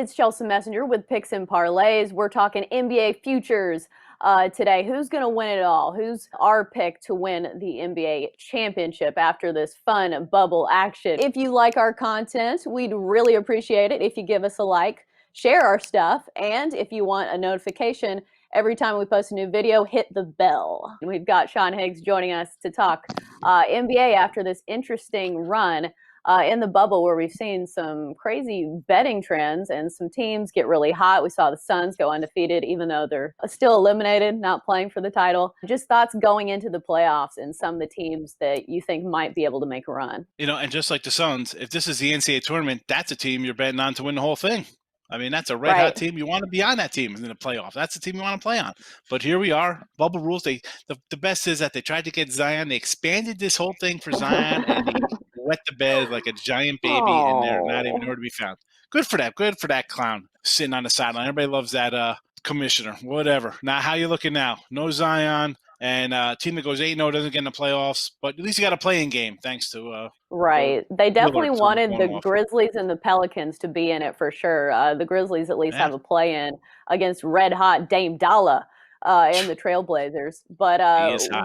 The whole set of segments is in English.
it's Chelsa Messenger with Picks and Parlays. We're talking NBA futures today. Who's going to win it all? Who's our pick to win the NBA championship after this fun bubble action? If you like our content, we'd really appreciate it if you give us a like, share our stuff, and if you want a notification every time we post a new video, hit the bell. We've got Sean Higgs joining us to talk NBA after this interesting run in the bubble where we've seen some crazy betting trends and some teams get really hot. We saw the Suns go undefeated, even though they're still eliminated, not playing for the title. Just thoughts going into the playoffs and some of the teams that you think might be able to make a run. And just like the Suns, if this is the NCAA tournament, that's a team you're betting on to win the whole thing. I mean, that's a red-hot team. You want to be on that team in the playoff. That's the team you want to play on. But here we are, bubble rules. The best is that they tried to get Zion. They expanded this whole thing for Zion, and he wet the bed like a giant baby, and they're not even nowhere to be found. Good for that. Good for that clown sitting on the sideline. Everybody loves that commissioner. Whatever. Now, how you looking now? No Zion. And a team that goes 8-0 doesn't get in the playoffs, but at least you got a playing game thanks to right. They definitely wanted the off. Grizzlies and the Pelicans to be in it for sure. The Grizzlies at least have a play-in against red-hot Dame Dalla and the Trailblazers. But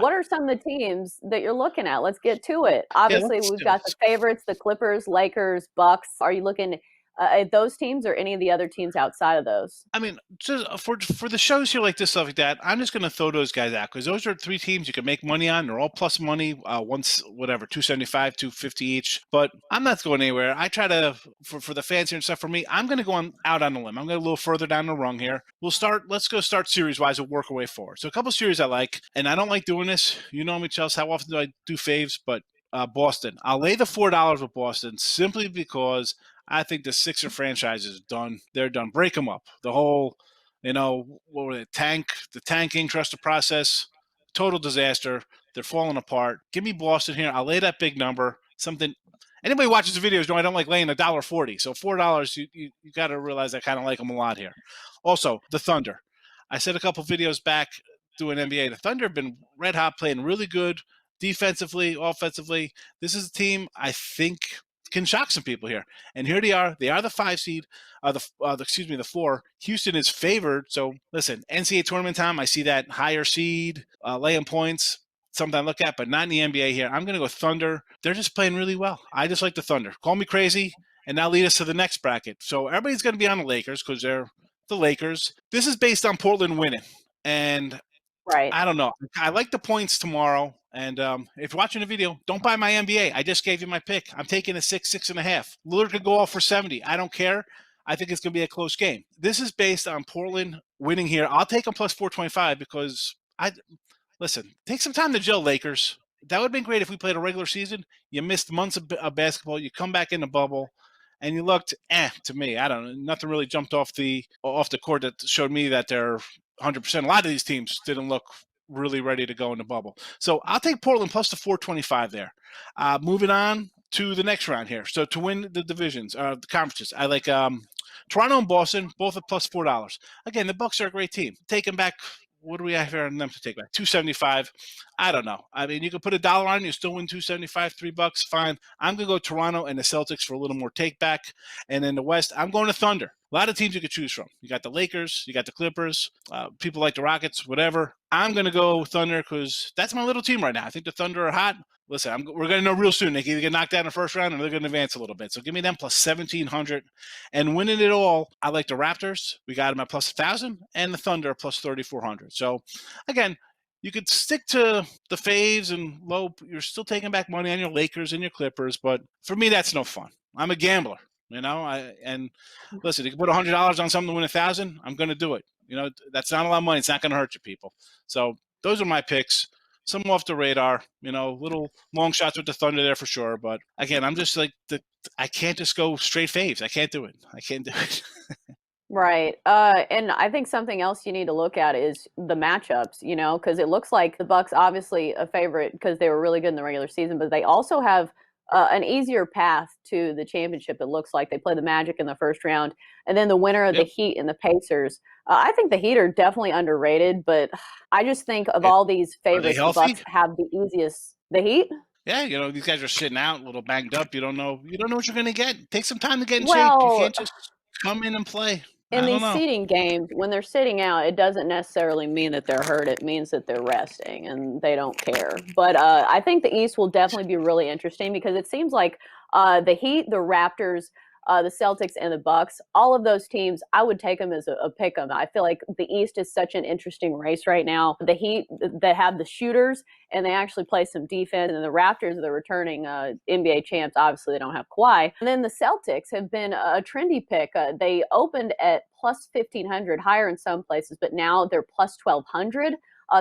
what are some of the teams that you're looking at? Let's get to it. Obviously, we've got the favorites, the Clippers, Lakers, Bucks. Are you looking at those teams or any of the other teams outside of those? I mean, just for the shows here like this, stuff like that, I'm just going to throw those guys out because those are three teams you can make money on. They're all plus money, once whatever, 275, 250 each. But I'm not going anywhere. I try to for the fans here and stuff. For me, I'm going to go out on a limb. I'm going a little further down the rung here. Let's go start series wise and work our way forward. So a couple series I like, and I don't like doing this. You know me, Chelsea. How often do I do faves? But Boston. I'll lay the $4 with Boston simply because I think the Sixer franchise is done. They're done. Break them up. The whole, what were they, the tanking, trust the process, total disaster. They're falling apart. Give me Boston here. I'll lay that big number. Something. Anybody watches the videos know I don't like laying $1.40. So $4, you got to realize I kind of like them a lot here. Also, the Thunder. I said a couple videos back doing NBA. The Thunder have been red hot, playing really good defensively, offensively. This is a team I think can shock some people here. And here they are. They are the 5 seed. The 4. Houston is favored. So listen, NCAA tournament time, I see that higher seed, laying points, something I look at, but not in the NBA here. I'm going to go Thunder. They're just playing really well. I just like the Thunder. Call me crazy, and now lead us to the next bracket. So everybody's going to be on the Lakers because they're the Lakers. This is based on Portland winning. And right. I don't know. I like the points tomorrow. And if you're watching the video, don't buy my NBA. I just gave you my pick. I'm taking a 6.5. Lillard could go off for 70. I don't care. I think it's going to be a close game. This is based on Portland winning here. I'll take them plus 425 because listen, take some time to gel, Lakers. That would have been great if we played a regular season. You missed months of basketball. You come back in the bubble, and you looked to me. I don't know. Nothing really jumped off the court that showed me that they're 100%. A lot of these teams didn't look really ready to go in the bubble. So I'll take Portland plus the 425 there. Moving on to the next round here. So to win the divisions, the conferences, I like Toronto and Boston, both at plus $4. Again, the Bucks are a great team. Taking back, what do we have here on them to take back? 275. I don't know. I mean, you could put $1 on, you still win 275, $3, fine. I'm going to go Toronto and the Celtics for a little more take back. And in the West, I'm going to Thunder. A lot of teams you could choose from. You got the Lakers, you got the Clippers, people like the Rockets, whatever. I'm going to go Thunder because that's my little team right now. I think the Thunder are hot. Listen, we're going to know real soon. They can either get knocked out in the first round or they're going to advance a little bit. So give me them plus 1,700. And winning it all, I like the Raptors. We got them at plus 1,000 and the Thunder plus 3,400. So again, you could stick to the faves and low. You're still taking back money on your Lakers and your Clippers. But for me, that's no fun. I'm a gambler. And listen, you can put $100 on something to win 1,000. I'm going to do it. That's not a lot of money. It's not going to hurt you, people. So those are my picks. Some off the radar, little long shots with the Thunder there for sure. But again, I'm just like, I can't just go straight faves. I can't do it. Right. And I think something else you need to look at is the matchups, because it looks like the Bucks obviously a favorite because they were really good in the regular season, but they also have an easier path to the championship. It looks like they play the Magic in the first round, and then the winner of the Heat and the Pacers. I think the Heat are definitely underrated, but I just think of all these favorites, the Bucks have the easiest. The Heat? Yeah, these guys are sitting out, a little banged up. You don't know what you're going to get. Take some time to get in shape. You can't just come in and play. In I don't these know. seeding games, when they're sitting out, it doesn't necessarily mean that they're hurt. It means that they're resting and they don't care. But I think the East will definitely be really interesting because it seems like the Heat, the Raptors, the Celtics, and the Bucks, all of those teams, I would take them as a pick 'em. I feel like the East is such an interesting race right now. The Heat that have the shooters and they actually play some defense, and the Raptors, the returning NBA champs, obviously they don't have Kawhi. And then the Celtics have been a trendy pick. They opened at plus 1,500, higher in some places, but now they're plus 1,200.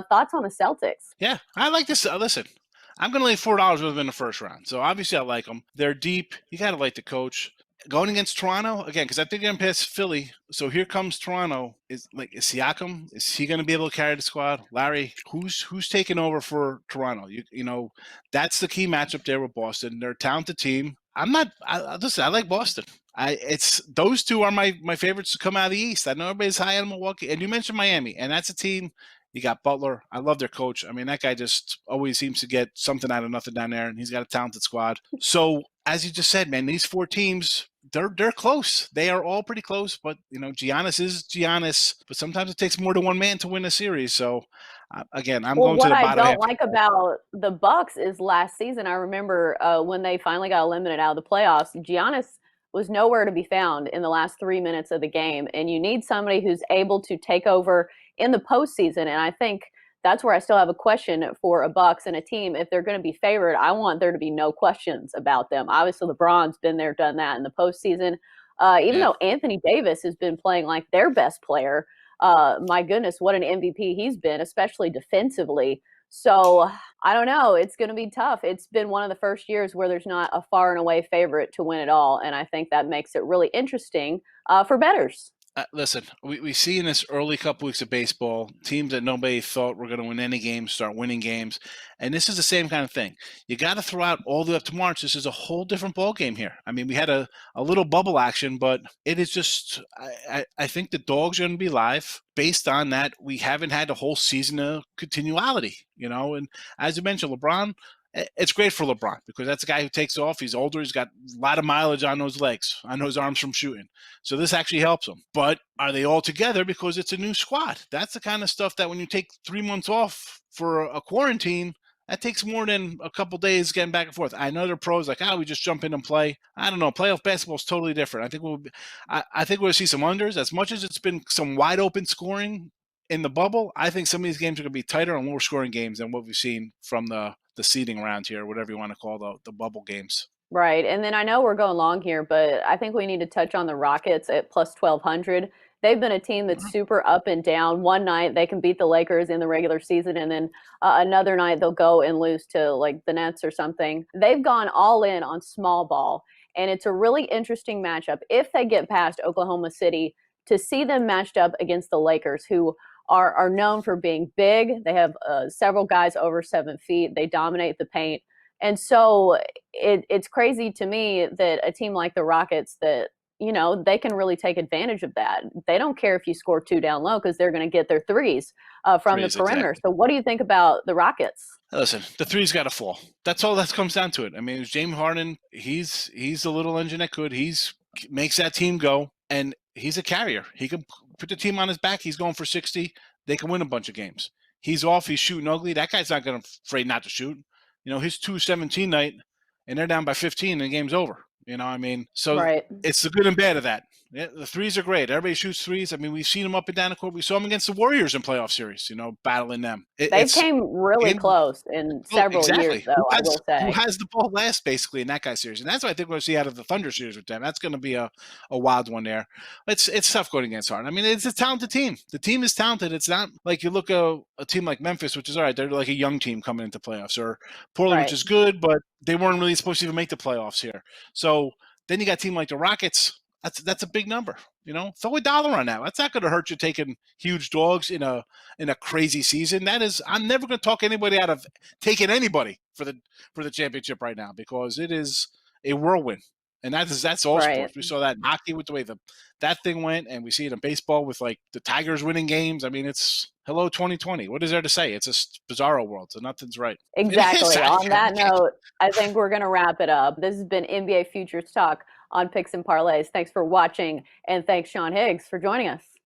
Thoughts on the Celtics? Yeah, I like this. Listen, I'm going to lay $4 with them in the first round. So obviously I like them. They're deep. You got to like the coach. Going against Toronto, again, because I think they're going to pass Philly. So here comes Toronto. Is Siakam? Is he going to be able to carry the squad? Larry, who's taking over for Toronto? You know, that's the key matchup there with Boston. They're a talented team. Listen, I like Boston. It's those two are my favorites to come out of the East. I know everybody's high on Milwaukee, and you mentioned Miami, and that's a team. You got Butler. I love their coach. I mean, that guy just always seems to get something out of nothing down there, and he's got a talented squad. So, as you just said, man, these four teams, they're close. They are all pretty close, but you know, Giannis is Giannis. But sometimes it takes more than one man to win a series. So, again, I'm Well, going to what the I bottom half. don't like about the Bucks is last season. I remember when they finally got eliminated out of the playoffs. Giannis was nowhere to be found in the last 3 minutes of the game, and you need somebody who's able to take over in the postseason. And I think that's where I still have a question for a Bucks and a team. If they're going to be favored, I want there to be no questions about them. Obviously, LeBron's been there, done that in the postseason. Even Yeah. though Anthony Davis has been playing like their best player, my goodness, what an MVP he's been, especially defensively. So I don't know. It's going to be tough. It's been one of the first years where there's not a far and away favorite to win it all. And I think that makes it really interesting for bettors. Listen, we see in this early couple weeks of baseball, teams that nobody thought were going to win any games start winning games. And this is the same kind of thing. You got to throw out all the way up to March. This is a whole different ball game here. I mean, we had a little bubble action, but it is just, I think the dogs are going to be live based on that. We haven't had a whole season of continuality, you know. And as you mentioned, LeBron, it's great for LeBron because that's a guy who takes off. He's older. He's got a lot of mileage on those legs, on those arms from shooting. So this actually helps him. But are they all together because it's a new squad? That's the kind of stuff that when you take 3 months off for a quarantine, that takes more than a couple days getting back and forth. I know they're pros like, we just jump in and play. I don't know. Playoff basketball is totally different. I think we'll see some unders. As much as it's been some wide open scoring in the bubble, I think some of these games are going to be tighter and lower scoring games than what we've seen from the seeding round here, whatever you want to call the bubble games. Right. And then I know we're going long here, but I think we need to touch on the Rockets at plus 1,200. They've been a team that's super up and down. One night they can beat the Lakers in the regular season, and then another night they'll go and lose to like the Nets or something. They've gone all in on small ball, and it's a really interesting matchup if they get past Oklahoma City to see them matched up against the Lakers, who are known for being big. They have several guys over 7 feet. They dominate the paint. And so it's crazy to me that a team like the Rockets that, you know, they can really take advantage of that. They don't care if you score 2 down low because they're going to get their threes from the perimeter. Exactly. So what do you think about the Rockets? Listen, the three's got to fall. That's all that comes down to it. I mean, James Harden, he's a little engine that could. He's makes that team go, and he's a carrier. He can put the team on his back. He's going for 60. They can win a bunch of games. He's off. He's shooting ugly. That guy's not going to afraid not to shoot. You know, his 2-17 night, and they're down by 15, and the game's over. You know what I mean? So Right. it's the good and bad of that. Yeah, the threes are great. Everybody shoots threes. I mean, we've seen them up and down the court. We saw them against the Warriors in playoff series, you know, battling them. They came really close in several years, exactly. though, I will Who say. has the ball last, basically, in that guy's series? And that's what I think we're going to see out of the Thunder series with them. That's going to be a wild one there. It's tough going against Harden. I mean, it's a talented team. The team is talented. It's not like you look at a team like Memphis, which is all right. They're like a young team coming into playoffs, or Portland, which is good, but they weren't really supposed to even make the playoffs here. So then you got a team like the Rockets. That's a big number. You know, throw $1 on that. That's not going to hurt you taking huge dogs in a crazy season. That is, I'm never going to talk anybody out of taking anybody for the championship right now because it is a whirlwind, and that's all sports. We saw that in hockey with the way that thing went, and we see it in baseball with like the Tigers winning games. I mean, it's hello 2020. What is there to say? It's a bizarro world, so nothing's right. Exactly. On that note, I think we're going to wrap it up. This has been NBA Futures Talk on Picks and Parlays. Thanks for watching, and thanks, Sean Higgs, for joining us.